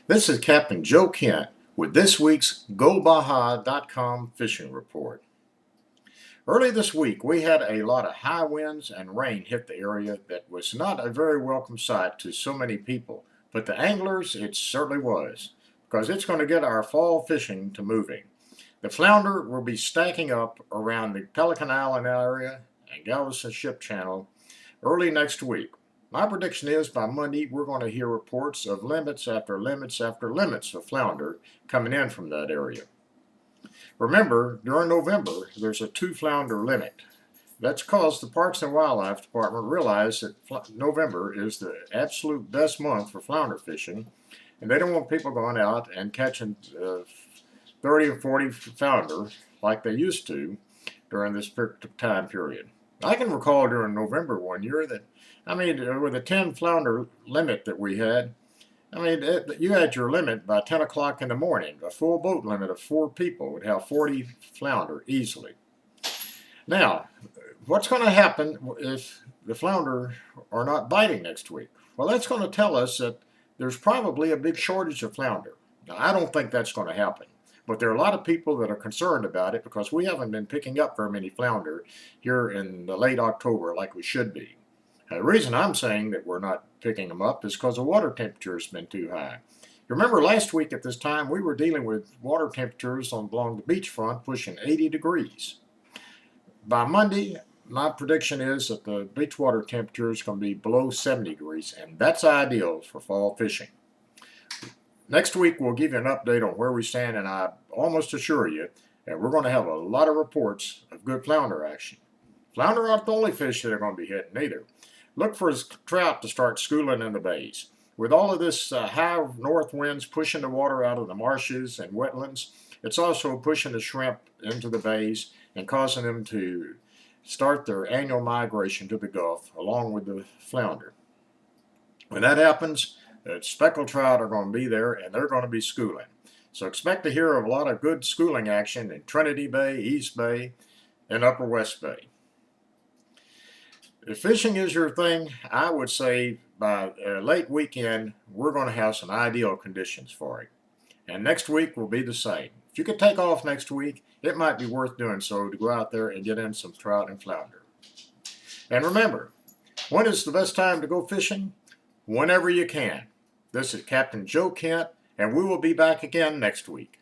This is Captain Joe Kent with this week's GoBaja.com fishing report. Early this week, we had a lot of high winds and rain hit the area that was not a very welcome sight to so many people, but the anglers, it certainly was, because it's going to get our fall fishing to moving. The flounder will be stacking up around the Pelican Island area and Galveston Ship Channel early next week. My prediction is by Monday we're going to hear reports of limits after limits after limits of flounder coming in from that area. Remember, during November there's a 2 flounder limit. That's because the Parks and Wildlife Department realized that November is the absolute best month for flounder fishing, and they don't want people going out and catching 30 or 40 flounder like they used to during this time period. I can recall during November one year that, with the 10 flounder limit that we had, you had your limit by 10 o'clock in the morning. A full boat limit of 4 people would have 40 flounder easily. Now, what's going to happen if the flounder are not biting next week? Well, that's going to tell us that there's probably a big shortage of flounder. Now, I don't think that's going to happen. But there are a lot of people that are concerned about it because we haven't been picking up very many flounder here in the late October like we should be. The reason I'm saying that we're not picking them up is because the water temperature has been too high. You remember last week at this time we were dealing with water temperatures along the beachfront pushing 80 degrees. By Monday, my prediction is that the beach water temperature is going to be below 70 degrees, and that's ideal for fall fishing. Next week, we'll give you an update on where we stand, and I almost assure you that we're going to have a lot of reports of good flounder action. Flounder aren't the only fish that are going to be hitting either. Look for trout to start schooling in the bays. With all of this high north winds pushing the water out of the marshes and wetlands, it's also pushing the shrimp into the bays and causing them to start their annual migration to the Gulf along with the flounder. When that happens, the speckled trout are going to be there, and they're going to be schooling. So expect to hear of a lot of good schooling action in Trinity Bay, East Bay, and Upper West Bay. If fishing is your thing, I would say by late weekend, we're going to have some ideal conditions for it. And next week will be the same. If you could take off next week, it might be worth doing so to go out there and get in some trout and flounder. And remember, when is the best time to go fishing? Whenever you can. This is Captain Joe Kent, and we will be back again next week.